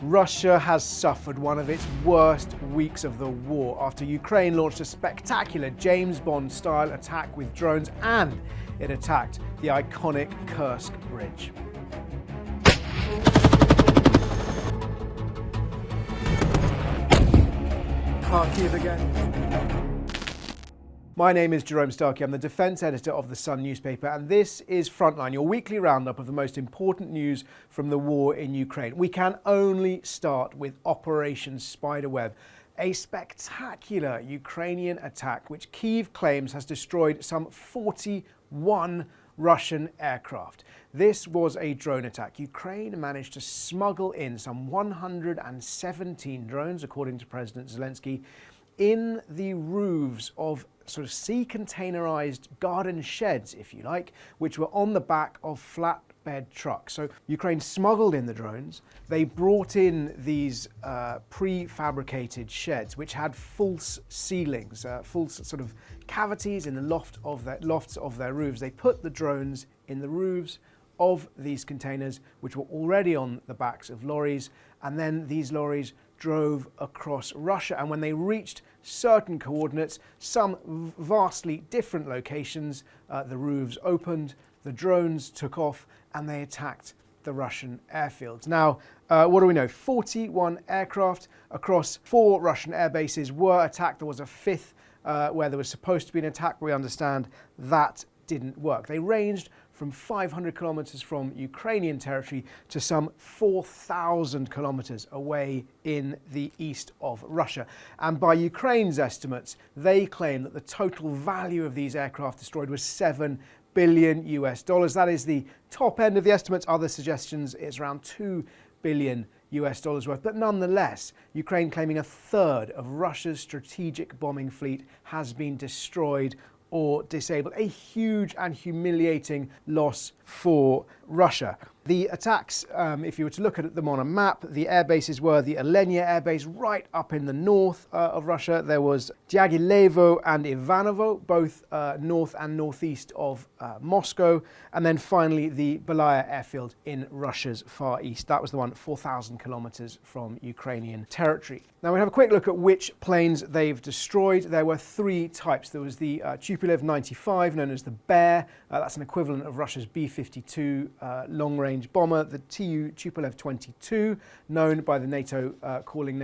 Russia has suffered one of its worst weeks of the war after Ukraine launched a spectacular James Bond-style attack with drones, and it attacked the iconic Kursk Bridge. Kharkiv again. My name is Jerome Starkey. I'm the defence editor of The Sun newspaper, and this is Frontline, your weekly roundup of the most important news from the war in Ukraine. We can only start with Operation Spiderweb, a spectacular Ukrainian attack which Kyiv claims has destroyed some 41 Russian aircraft. This was a drone attack. Ukraine managed to smuggle in some 117 drones, according to President Zelensky, in the roofs of sort of sea containerized garden sheds, if you like, which were on the back of flatbed trucks. So Ukraine smuggled in the drones. They brought in these prefabricated sheds, which had false ceilings, false sort of cavities in the lofts of their roofs. They put the drones in the roofs of these containers, which were already on the backs of lorries, and then these lorries drove across Russia. And when they reached certain coordinates, some vastly different locations, the roofs opened, the drones took off, and they attacked the Russian airfields. Now, what do we know? 41 aircraft across 4 Russian air bases were attacked. There was a fifth where there was supposed to be an attack. We understand that didn't work. They ranged from 500 kilometers from Ukrainian territory to some 4,000 kilometers away in the east of Russia. And by Ukraine's estimates, they claim that the total value of these aircraft destroyed was $7 billion. That is the top end of the estimates. Other suggestions is around $2 billion worth. But nonetheless, Ukraine claiming a third of Russia's strategic bombing fleet has been destroyed or disabled. A huge and humiliating loss for Russia. The attacks, if you were to look at them on a map, the air bases were the Alenia air base right up in the north of Russia. There was Dyagilevo and Ivanovo, both north and northeast of Moscow. And then finally the Belaya airfield in Russia's far east. That was the one 4,000 kilometers from Ukrainian territory. Now we have a quick look at which planes they've destroyed. There were 3 types. There was the Tupolev 95, known as the Bear. That's an equivalent of Russia's B-52 long-range bomber. The Tu Tupolev 22, known by the NATO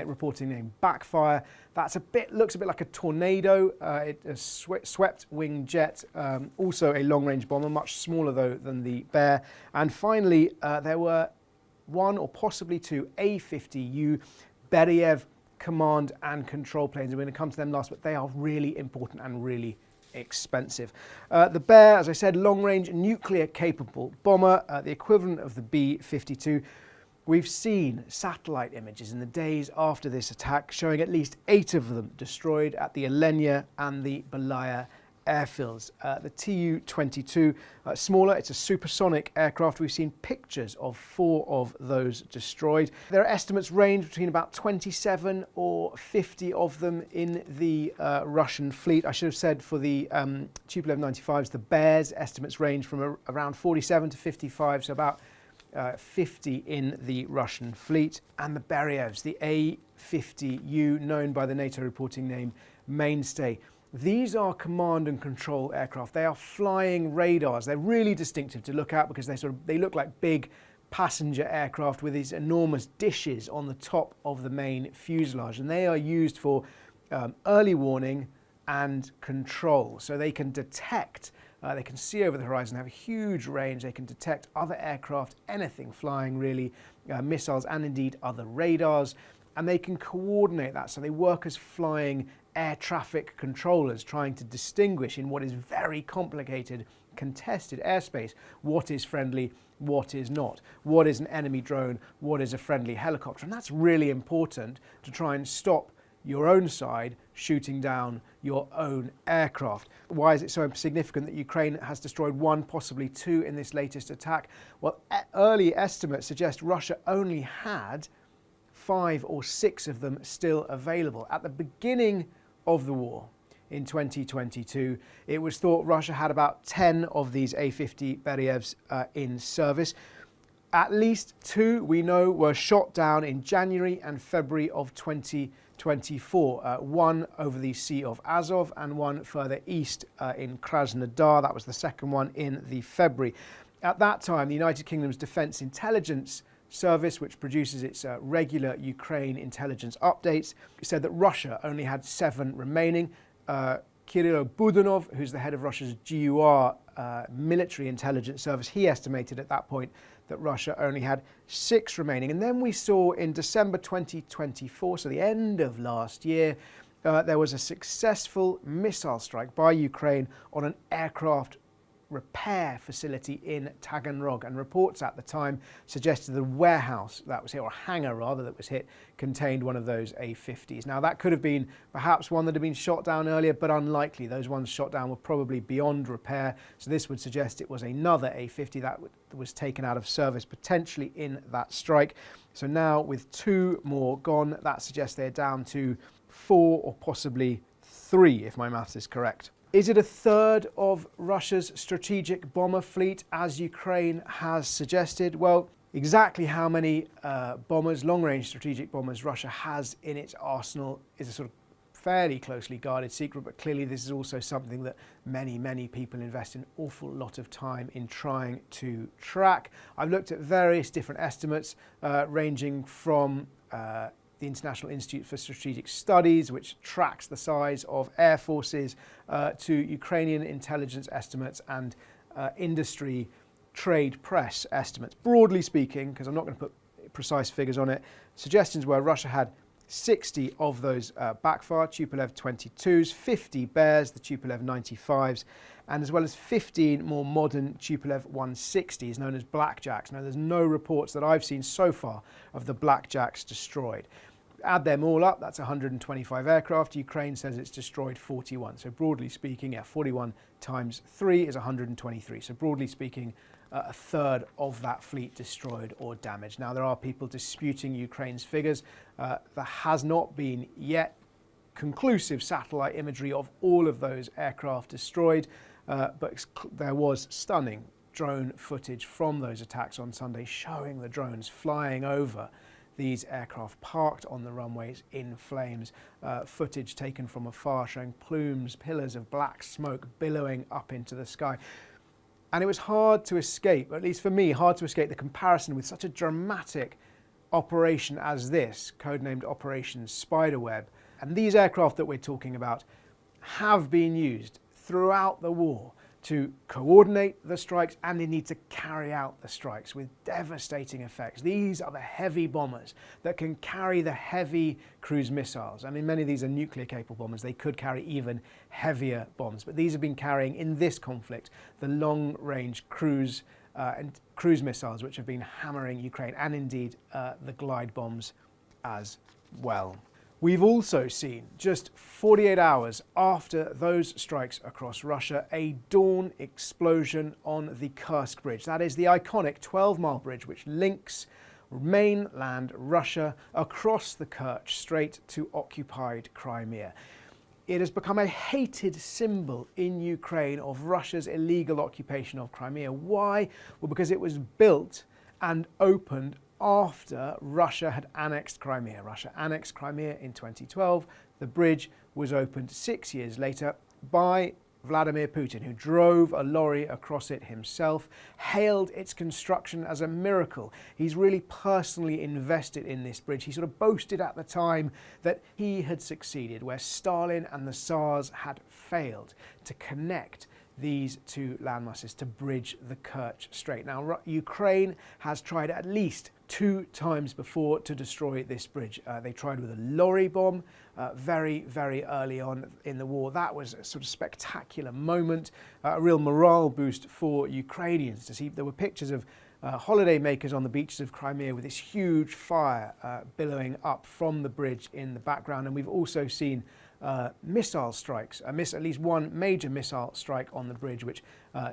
reporting name Backfire. That's looks a bit like a tornado. A swept wing jet, also a long-range bomber, much smaller though than the Bear. And finally, there were 1 or possibly 2 A-50U Beriev command and control planes. We're going to come to them last, but they are really important and really expensive. The Bear, as I said, long-range nuclear-capable bomber, the equivalent of the B-52. We've seen satellite images in the days after this attack showing at least 8 of them destroyed at the Alenia and the Belaya airfields. The Tu-22, smaller, it's a supersonic aircraft. We've seen pictures of 4 of those destroyed. Their estimates range between about 27 or 50 of them in the Russian fleet. I should have said for the Tupolev 95s, the Bears estimates range from around 47 to 55, so about 50 in the Russian fleet. And the Berievs, the A-50U, known by the NATO reporting name Mainstay. These are command and control aircraft. They are flying radars. They're really distinctive to look at because they look like big passenger aircraft with these enormous dishes on the top of the main fuselage. And they are used for early warning and control. So they can detect, they can see over the horizon, have a huge range. They can detect other aircraft, anything flying really, missiles and indeed other radars. And they can coordinate that. So they work as flying air traffic controllers, trying to distinguish in what is very complicated, contested airspace, what is friendly, what is not, what is an enemy drone, what is a friendly helicopter. And that's really important to try and stop your own side shooting down your own aircraft. Why is it so significant that Ukraine has destroyed 1, possibly 2 in this latest attack? Well, early estimates suggest Russia only had 5 or 6 of them still available. At the beginning of the war in 2022, it was thought Russia had about 10 of these A-50 Berievs in service. At least 2 we know were shot down in January and February of 2024. One over the Sea of Azov and one further east in Krasnodar. That was the second one in the February. At that time, the United Kingdom's Defence Intelligence Service, which produces its regular Ukraine intelligence updates, said that Russia only had 7 remaining. Kirill Budanov, who's the head of Russia's GUR military intelligence service, he estimated at that point that Russia only had 6 remaining. And then we saw in December 2024, so the end of last year, there was a successful missile strike by Ukraine on an aircraft repair facility in Taganrog, and reports at the time suggested the warehouse that was hit, or hangar rather, that was hit, contained one of those A-50s. Now that could have been perhaps one that had been shot down earlier, but unlikely. Those ones shot down were probably beyond repair, so this would suggest it was another A-50 that was taken out of service potentially in that strike. So now with 2 more gone, that suggests they're down to 4 or possibly 3 if my maths is correct. Is it a third of Russia's strategic bomber fleet, as Ukraine has suggested? Well, exactly how many bombers, long-range strategic bombers, Russia has in its arsenal is a sort of fairly closely guarded secret, but clearly this is also something that many people invest an awful lot of time in trying to track. I've looked at various different estimates ranging from the International Institute for Strategic Studies, which tracks the size of air forces, to Ukrainian intelligence estimates and industry trade press estimates. Broadly speaking, because I'm not going to put precise figures on it, suggestions were Russia had 60 of those backfire Tupolev 22s, 50 Bears, the Tupolev 95s, and as well as 15 more modern Tupolev 160s, known as Blackjacks. Now, there's no reports that I've seen so far of the Blackjacks destroyed. Add them all up, that's 125 aircraft. Ukraine says it's destroyed 41. So broadly speaking, 41 times 3 is 123. So broadly speaking, a third of that fleet destroyed or damaged. Now, there are people disputing Ukraine's figures. There has not been yet conclusive satellite imagery of all of those aircraft destroyed, but there was stunning drone footage from those attacks on Sunday showing the drones flying over these aircraft parked on the runways in flames, footage taken from afar showing plumes, pillars of black smoke billowing up into the sky. And it was hard to escape, at least for me, hard to escape the comparison with such a dramatic operation as this, codenamed Operation Spiderweb. And these aircraft that we're talking about have been used throughout the war to coordinate the strikes and indeed to carry out the strikes with devastating effects. These are the heavy bombers that can carry the heavy cruise missiles. I mean, many of these are nuclear-capable bombers. They could carry even heavier bombs. But these have been carrying, in this conflict, the long-range cruise missiles, which have been hammering Ukraine, and indeed the glide bombs as well. We've also seen, just 48 hours after those strikes across Russia, a dawn explosion on the Kursk Bridge. That is the iconic 12-mile bridge which links mainland Russia across the Kerch Strait to occupied Crimea. It has become a hated symbol in Ukraine of Russia's illegal occupation of Crimea. Why? Well, because it was built and opened after Russia had annexed Crimea. Russia annexed Crimea in 2012. The bridge was opened 6 years later by Vladimir Putin, who drove a lorry across it himself, hailed its construction as a miracle. He's really personally invested in this bridge. He sort of boasted at the time that he had succeeded where Stalin and the Tsars had failed to connect these two landmasses, to bridge the Kerch Strait. Now, Ukraine has tried at least 2 times before to destroy this bridge. They tried with a lorry bomb very early on in the war. That was a sort of spectacular moment, a real morale boost for Ukrainians to see. There were pictures of holiday makers on the beaches of Crimea with this huge fire billowing up from the bridge in the background. And we've also seen missile strikes, at least one major missile strike on the bridge which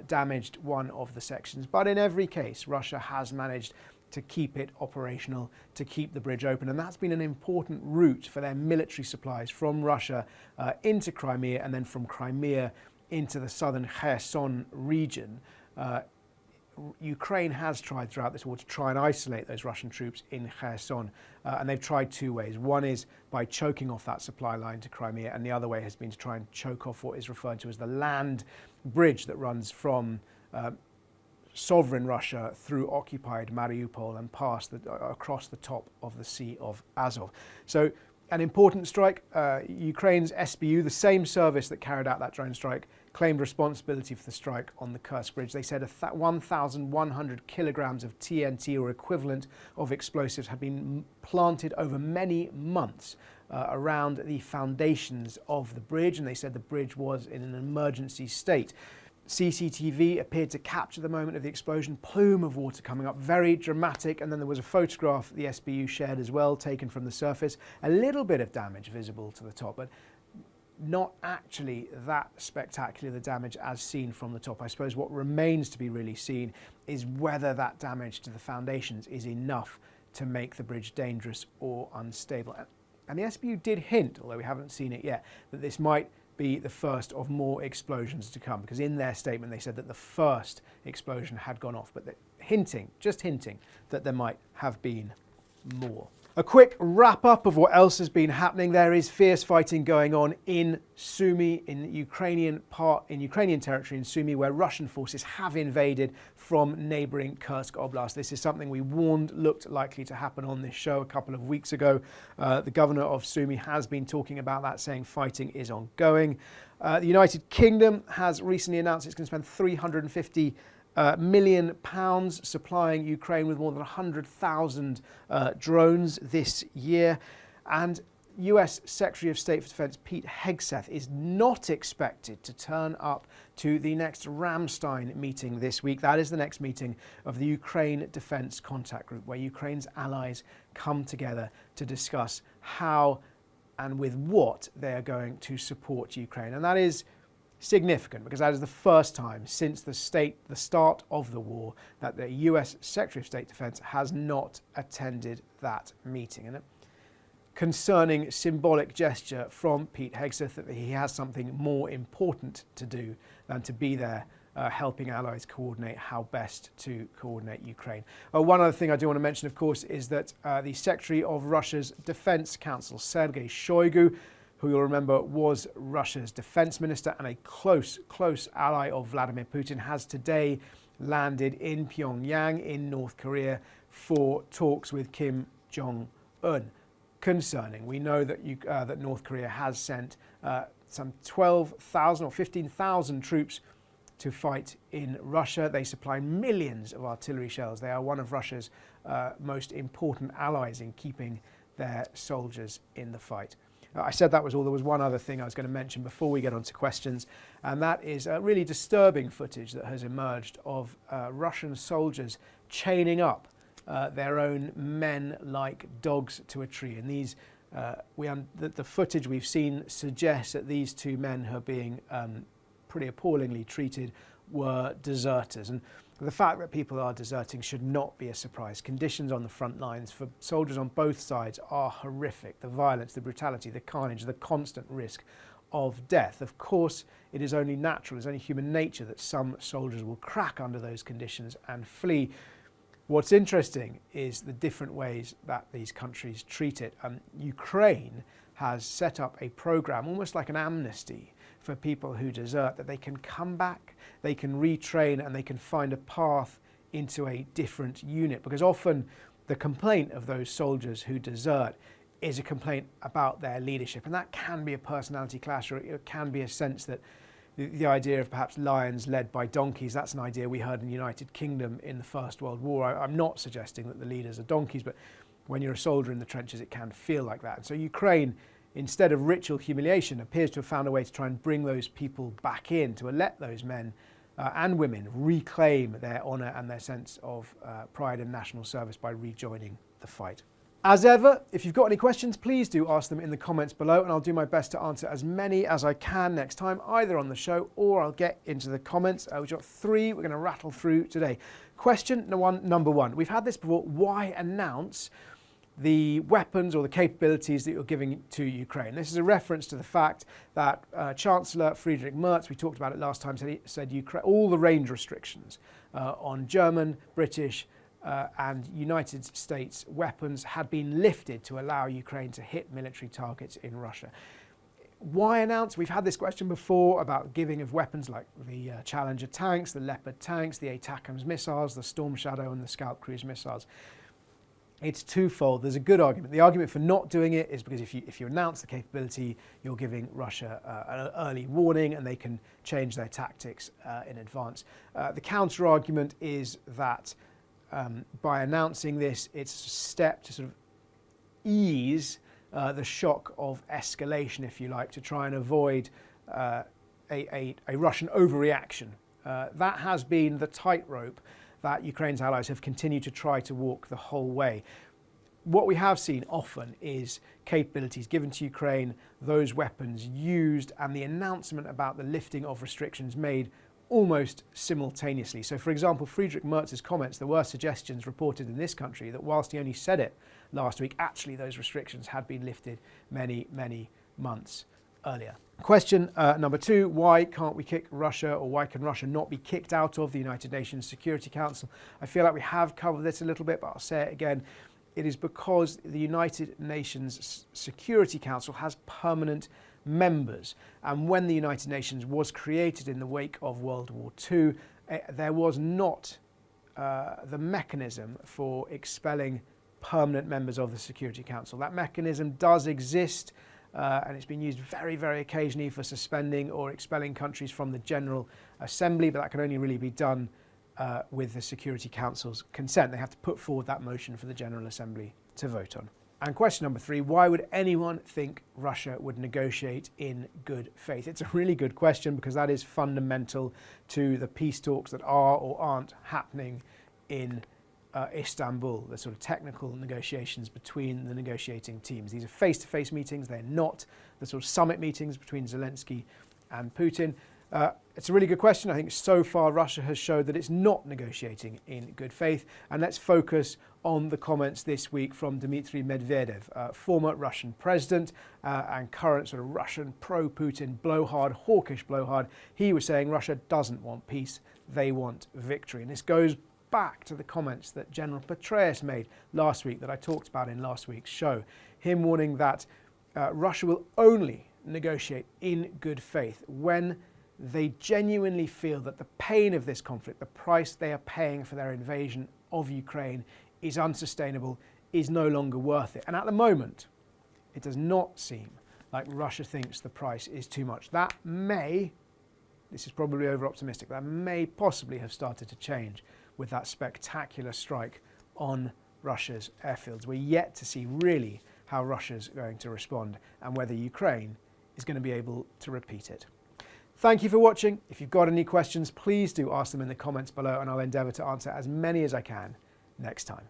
damaged one of the sections. But in every case, Russia has managed to keep it operational, to keep the bridge open. And that's been an important route for their military supplies from Russia into Crimea, and then from Crimea into the southern Kherson region. Ukraine has tried throughout this war to try and isolate those Russian troops in Kherson, and they've tried two ways. One is by choking off that supply line to Crimea, and the other way has been to try and choke off what is referred to as the land bridge that runs from sovereign Russia through occupied Mariupol and across the top of the Sea of Azov. So an important strike. Ukraine's SBU, the same service that carried out that drone strike, claimed responsibility for the strike on the Kursk Bridge. They said 1,100 kilograms of TNT or equivalent of explosives had been planted over many months around the foundations of the bridge, and they said the bridge was in an emergency state. CCTV appeared to capture the moment of the explosion, plume of water coming up, very dramatic, and then there was a photograph the SBU shared as well, taken from the surface. A little bit of damage visible to the top, but not actually that spectacular, the damage as seen from the top. I suppose what remains to be really seen is whether that damage to the foundations is enough to make the bridge dangerous or unstable. And the SBU did hint, although we haven't seen it yet, that this might be the first of more explosions to come, because in their statement they said that the first explosion had gone off, but just hinting that there might have been more. A quick wrap up of what else has been happening. There is fierce fighting going on in Sumy, in Ukrainian territory in Sumy, where Russian forces have invaded from neighbouring Kursk Oblast. This is something we warned looked likely to happen on this show a couple of weeks ago. The governor of Sumy has been talking about that, saying fighting is ongoing. The United Kingdom has recently announced it's going to spend £350 million supplying Ukraine with more than 100,000 drones this year. And US Secretary of State for Defense Pete Hegseth is not expected to turn up to the next Ramstein meeting this week. That is the next meeting of the Ukraine Defense Contact Group, where Ukraine's allies come together to discuss how and with what they are going to support Ukraine. And that is significant, because that is the first time since the start of the war that the US Secretary of State Defense has not attended that meeting. And a concerning symbolic gesture from Pete Hegseth that he has something more important to do than to be there helping allies coordinate how best to coordinate Ukraine. One other thing I do want to mention, of course, is that the Secretary of Russia's Defense Council, Sergei Shoigu, who you'll remember was Russia's defense minister and a close ally of Vladimir Putin, has today landed in Pyongyang in North Korea for talks with Kim Jong-un. Concerning, we know that that North Korea has sent some 12,000 or 15,000 troops to fight in Russia. They supply millions of artillery shells. They are one of Russia's most important allies in keeping their soldiers in the fight. I said that was all. There was one other thing I was going to mention before we get on to questions, and that is really disturbing footage that has emerged of Russian soldiers chaining up their own men like dogs to a tree. And these, the footage we've seen suggests that these two men who are being pretty appallingly treated were deserters. And the fact that people are deserting should not be a surprise. Conditions on the front lines for soldiers on both sides are horrific. The violence, the brutality, the carnage, the constant risk of death. Of course, it is only natural, it's only human nature that some soldiers will crack under those conditions and flee. What's interesting is the different ways that these countries treat it. Ukraine has set up a program, almost like an amnesty, for people who desert, that they can come back, they can retrain, and they can find a path into a different unit. Because often the complaint of those soldiers who desert is a complaint about their leadership, and that can be a personality clash, or it can be a sense that the idea of perhaps lions led by donkeys, that's an idea we heard in the United Kingdom in the First World War. I'm not suggesting that the leaders are donkeys, but when you're a soldier in the trenches, it can feel like that. And so Ukraine, instead of ritual humiliation, appears to have found a way to try and bring those people back in, to let those men and women reclaim their honour and their sense of pride and national service by rejoining the fight. As ever, if you've got any questions, please do ask them in the comments below, and I'll do my best to answer as many as I can next time, either on the show or I'll get into the comments. We've got 3 we're going to rattle through today. Question number one. We've had this before. Why announce the weapons or the capabilities that you're giving to Ukraine. This is a reference to the fact that Chancellor Friedrich Merz, we talked about it last time, said Ukraine, all the range restrictions on German, British and United States weapons had been lifted to allow Ukraine to hit military targets in Russia. Why announce? We've had this question before about giving of weapons like the Challenger tanks, the Leopard tanks, the ATACMS missiles, the Storm Shadow and the Scalp cruise missiles. It's twofold. There's a good argument. The argument for not doing it is because if you announce the capability, you're giving Russia an early warning and they can change their tactics in advance. The counter argument is that by announcing this, it's a step to sort of ease the shock of escalation, if you like, to try and avoid a Russian overreaction. That has been the tightrope that Ukraine's allies have continued to try to walk the whole way. What we have seen often is capabilities given to Ukraine, those weapons used, and the announcement about the lifting of restrictions made almost simultaneously. So, for example, Friedrich Merz's comments, there were suggestions reported in this country that whilst he only said it last week, actually those restrictions had been lifted many, many months earlier. Question number 2, why can't we kick Russia, or why can Russia not be kicked out of the United Nations Security Council? I feel like we have covered this a little bit, but I'll say it again. It is because the United Nations Security Council has permanent members. And when the United Nations was created in the wake of World War II, there was not the mechanism for expelling permanent members of the Security Council. That mechanism does exist, and it's been used very, very occasionally for suspending or expelling countries from the General Assembly, but that can only really be done with the Security Council's consent. They have to put forward that motion for the General Assembly to vote on. And question number 3, why would anyone think Russia would negotiate in good faith? It's a really good question because that is fundamental to the peace talks that are or aren't happening in Istanbul, the sort of technical negotiations between the negotiating teams. These are face-to-face meetings. They're not the sort of summit meetings between Zelensky and Putin. It's a really good question. I think so far Russia has showed that it's not negotiating in good faith. And let's focus on the comments this week from Dmitry Medvedev, former Russian president and current sort of Russian pro-Putin blowhard, hawkish blowhard. He was saying Russia doesn't want peace, they want victory. And this goes back to the comments that General Petraeus made last week that I talked about in last week's show. Him warning that Russia will only negotiate in good faith when they genuinely feel that the pain of this conflict, the price they are paying for their invasion of Ukraine, is unsustainable, is no longer worth it. And at the moment, it does not seem like Russia thinks the price is too much. That may, this is probably over-optimistic, that may possibly have started to change with that spectacular strike on Russia's airfields. We're yet to see really how Russia's going to respond and whether Ukraine is going to be able to repeat it. Thank you for watching. If you've got any questions, please do ask them in the comments below and I'll endeavour to answer as many as I can next time.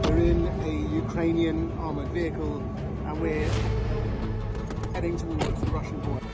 We're in a Ukrainian armoured vehicle and we're heading towards the Russian border.